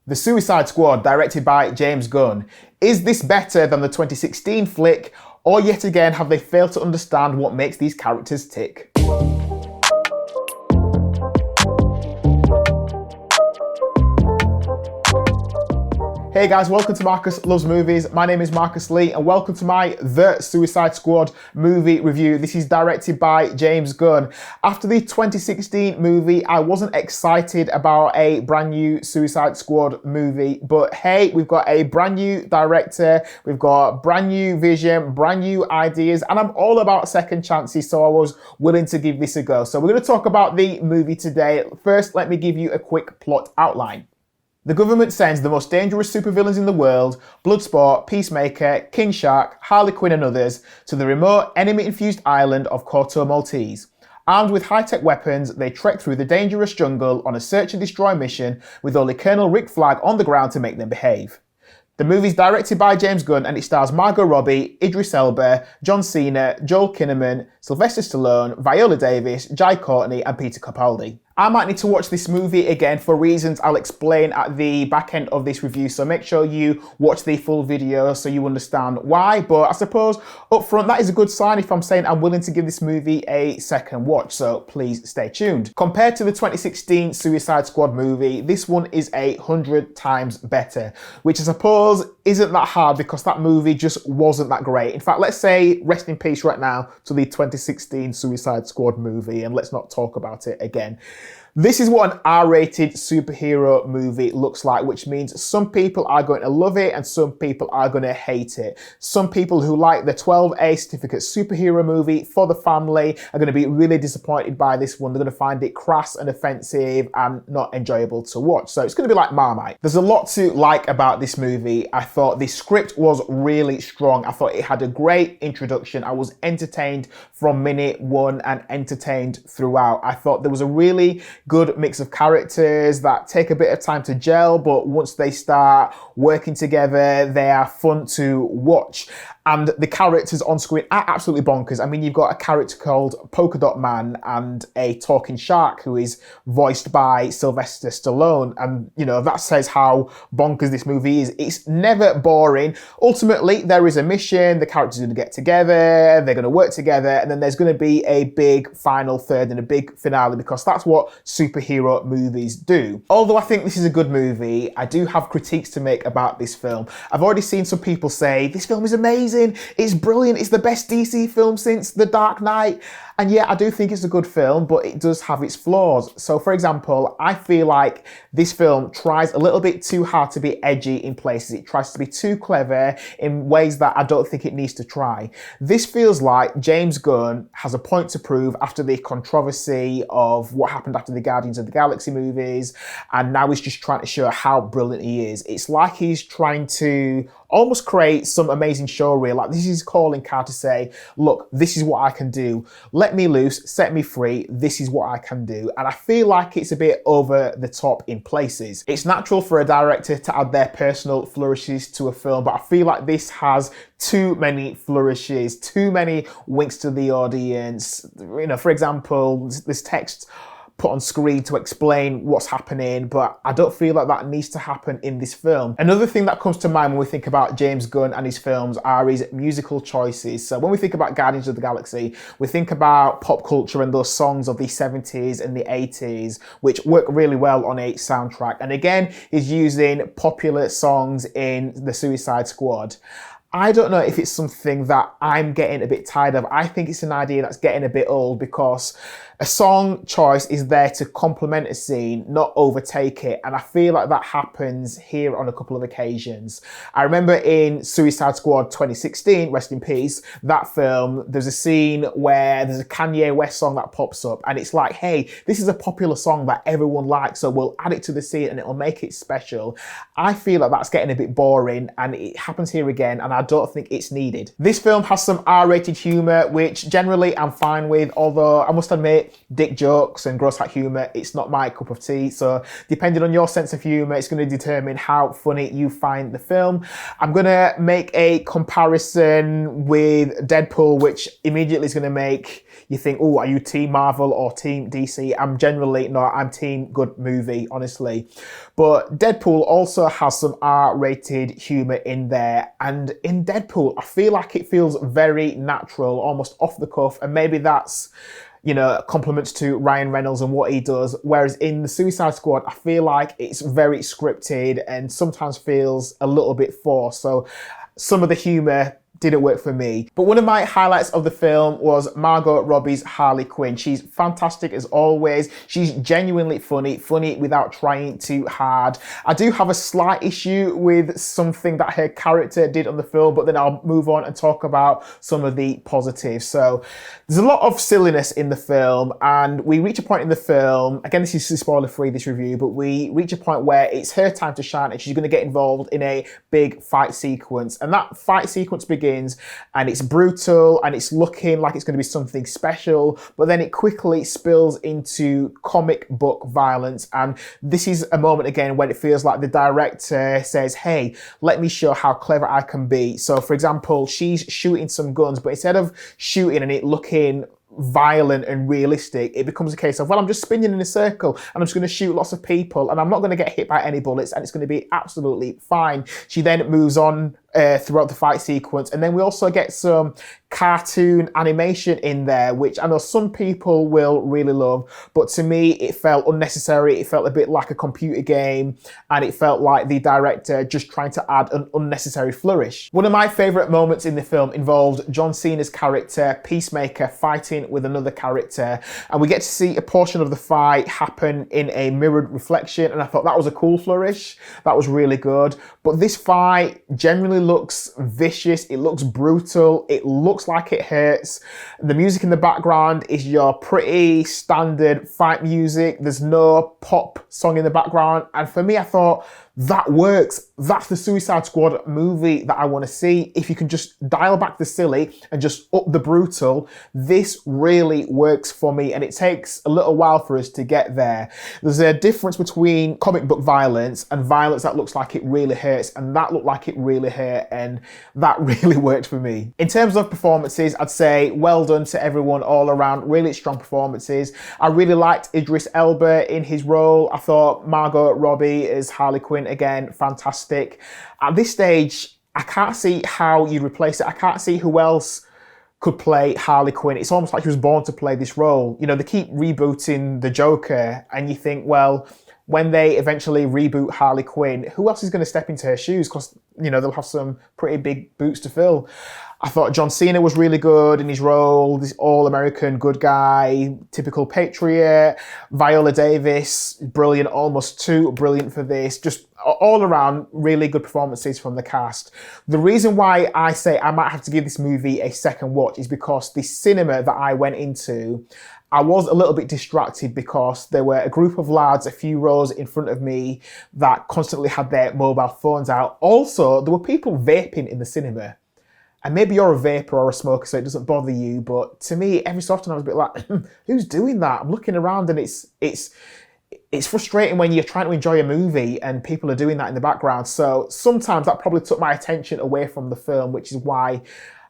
The Suicide Squad, directed by James Gunn. Is this better than the 2016 flick, or yet again have they failed to understand what makes these characters tick? Hey guys, welcome to Marcus Loves Movies. My name is Marcus Lee and welcome to my The Suicide Squad movie review. This is directed by James Gunn. After the 2016 movie, I wasn't excited about a brand new Suicide Squad movie, but hey, we've got a brand new director, we've got brand new vision, brand new ideas, and I'm all about second chances, so I was willing to give this a go. So we're going to talk about the movie today. First, let me give you a quick plot outline. The government sends the most dangerous supervillains in the world, Bloodsport, Peacemaker, King Shark, Harley Quinn and others, to the remote enemy-infused island of Corto Maltese. Armed with high-tech weapons, they trek through the dangerous jungle on a search and destroy mission with only Colonel Rick Flag on the ground to make them behave. The movie is directed by James Gunn and it stars Margot Robbie, Idris Elba, John Cena, Joel Kinnaman, Sylvester Stallone, Viola Davis, Jai Courtney and Peter Capaldi. I might need to watch this movie again for reasons I'll explain at the back end of this review, so make sure you watch the full video so you understand why. But I suppose up front that is a good sign if I'm saying I'm willing to give this movie a second watch, so please stay tuned. Compared to the 2016 Suicide Squad movie, this one is 100 times better, which I suppose isn't that hard because that movie just wasn't that great. In fact, let's say rest in peace right now to the 2016 Suicide Squad movie and let's not talk about it again. This is what an R-rated superhero movie looks like, which means some people are going to love it and some people are going to hate it. Some people who like the 12A certificate superhero movie for the family are going to be really disappointed by this one. They're going to find it crass and offensive and not enjoyable to watch. So it's going to be like Marmite. There's a lot to like about this movie. I thought the script was really strong. I thought it had a great introduction. I was entertained from minute one and entertained throughout. I thought there was a really good mix of characters that take a bit of time to gel, but once they start working together, they are fun to watch. And the characters on screen are absolutely bonkers. I mean, you've got a character called Polka Dot Man and a talking shark who is voiced by Sylvester Stallone. And, you know, that says how bonkers this movie is. It's never boring. Ultimately, there is a mission. The characters are going to get together. They're going to work together. And then there's going to be a big final third and a big finale because that's what superhero movies do. Although I think this is a good movie, I do have critiques to make about this film. I've already seen some people say, this film is amazing. It's brilliant. It's the best DC film since The Dark Knight. And yeah, I do think it's a good film, but it does have its flaws. So for example, I feel like this film tries a little bit too hard to be edgy in places. It tries to be too clever in ways that I don't think it needs to try. This feels like James Gunn has a point to prove after the controversy of what happened after the Guardians of the Galaxy movies. And now he's just trying to show how brilliant he is. It's like he's trying to almost create some amazing show reel. Like this is his calling card to say, look, this is what I can do. Let me loose, set me free. This is what I can do. And I feel like it's a bit over the top in places. It's natural for a director to add their personal flourishes to a film, but I feel like this has too many flourishes, too many winks to the audience. You know, for example, this text put on screen to explain what's happening, but I don't feel like that needs to happen in this film. Another thing that comes to mind when we think about James Gunn and his films are his musical choices. So when we think about Guardians of the Galaxy, we think about pop culture and those songs of the 70s and the 80s, which work really well on a soundtrack. And again, he's using popular songs in The Suicide Squad. I don't know if it's something that I'm getting a bit tired of. I think it's an idea that's getting a bit old because a song choice is there to complement a scene, not overtake it. And I feel like that happens here on a couple of occasions. I remember in Suicide Squad 2016, rest in peace, that film, there's a scene where there's a Kanye West song that pops up and it's like, hey, this is a popular song that everyone likes, so we'll add it to the scene and it'll make it special. I feel like that's getting a bit boring and it happens here again and I don't think it's needed. This film has some R-rated humour, which generally I'm fine with, although I must admit, dick jokes and gross out humour, it's not my cup of tea. So depending on your sense of humour, it's going to determine how funny you find the film. I'm going to make a comparison with Deadpool, which immediately is going to make you think, oh, are you Team Marvel or Team DC? I'm generally not. I'm Team good movie, honestly. But Deadpool also has some R-rated humour in there. And in Deadpool, I feel like it feels very natural, almost off the cuff. And maybe that's, you know, compliments to Ryan Reynolds and what he does. Whereas in the Suicide Squad, I feel like it's very scripted and sometimes feels a little bit forced. So some of the humour didn't work for me. But one of my highlights of the film was Margot Robbie's Harley Quinn. She's fantastic as always. She's genuinely funny without trying too hard. I do have a slight issue with something that her character did on the film, but then I'll move on and talk about some of the positives. So there's a lot of silliness in the film, and we reach a point in the film, again, this is spoiler free, this review, but we reach a point where it's her time to shine and she's going to get involved in a big fight sequence. And that fight sequence begins and it's brutal and it's looking like it's going to be something special, but then it quickly spills into comic book violence. And this is a moment again when it feels like the director says, hey, let me show how clever I can be. So for example, she's shooting some guns, but instead of shooting and it looking violent and realistic, it becomes a case of, well, I'm just spinning in a circle and I'm just going to shoot lots of people and I'm not going to get hit by any bullets and it's going to be absolutely fine. She then moves on throughout the fight sequence, and then we also get some cartoon animation in there, which I know some people will really love, but to me it felt unnecessary. It felt a bit like a computer game, and it felt like the director just trying to add an unnecessary flourish. One of my favourite moments in the film involved John Cena's character Peacemaker fighting with another character, and we get to see a portion of the fight happen in a mirrored reflection, and I thought that was a cool flourish. That was really good. But this fight generally looks vicious, it looks brutal, it looks like it hurts. The music in the background is your pretty standard fight music. There's no pop song in the background, and for me, I thought, that works. That's the Suicide Squad movie that I want to see. If you can just dial back the silly and just up the brutal, this really works for me, and it takes a little while for us to get there. There's a difference between comic book violence and violence that looks like it really hurts, and that looked like it really hurt, and that really worked for me. In terms of performances, I'd say well done to everyone all around. Really strong performances. I really liked Idris Elba in his role. I thought Margot Robbie as Harley Quinn, again, fantastic. At this stage, I can't see how you replace it. I can't see who else could play Harley Quinn. It's almost like she was born to play this role. You know, they keep rebooting the Joker, and you think, well, when they eventually reboot Harley Quinn, who else is going to step into her shoes? Because, you know, they'll have some pretty big boots to fill. I thought John Cena was really good in his role, this all-American good guy, typical patriot. Viola Davis, brilliant, almost too brilliant for this. Just all around, really good performances from the cast. The reason why I say I might have to give this movie a second watch is because the cinema that I went into, I was a little bit distracted because there were a group of lads a few rows in front of me that constantly had their mobile phones out. Also, there were people vaping in the cinema. And maybe you're a vapor or a smoker, so it doesn't bother you. But to me, every so often I was a bit like, who's doing that? I'm looking around and it's frustrating when you're trying to enjoy a movie and people are doing that in the background. So sometimes that probably took my attention away from the film, which is why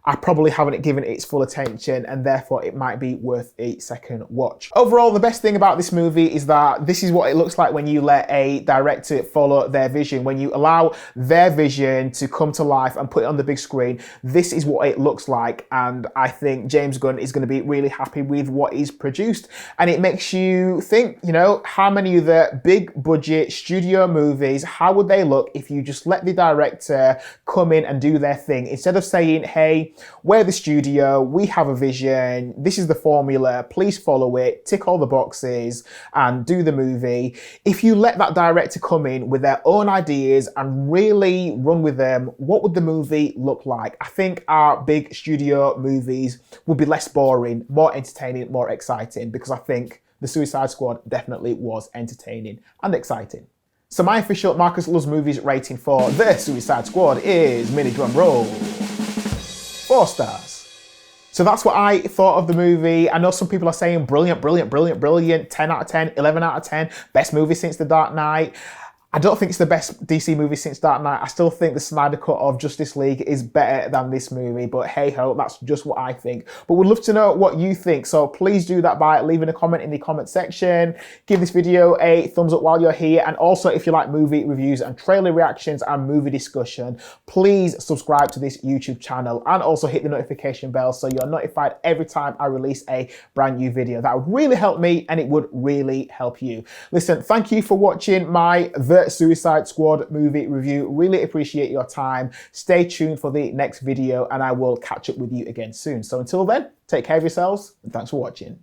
I probably haven't given it its full attention, and therefore it might be worth a second watch. Overall, the best thing about this movie is that this is what it looks like when you let a director follow their vision. When you allow their vision to come to life and put it on the big screen, this is what it looks like. And I think James Gunn is going to be really happy with what he's produced. And it makes you think, you know, how many of the big budget studio movies, how would they look if you just let the director come in and do their thing? Instead of saying, hey, we're the studio, we have a vision, this is the formula, please follow it, tick all the boxes and do the movie. If you let that director come in with their own ideas and really run with them, what would the movie look like? I think our big studio movies would be less boring, more entertaining, more exciting, because I think the Suicide Squad definitely was entertaining and exciting. So my official Marcus Loves Movies rating for The Suicide Squad is, mini drum roll, 4 stars. So that's what I thought of the movie. I know some people are saying brilliant, brilliant, brilliant, brilliant, 10 out of 10, 11 out of 10, best movie since The Dark Knight. I don't think it's the best DC movie since Dark Knight. I still think the Snyder Cut of Justice League is better than this movie, but hey ho, that's just what I think. But we'd love to know what you think, so please do that by leaving a comment in the comment section. Give this video a thumbs up while you're here, and also if you like movie reviews and trailer reactions and movie discussion, please subscribe to this YouTube channel and also hit the notification bell so you're notified every time I release a brand new video. That would really help me and it would really help you. Listen, thank you for watching my The Suicide Squad movie review. Really appreciate your time. Stay tuned for the next video and I will catch up with you again soon. So until then, take care of yourselves and thanks for watching.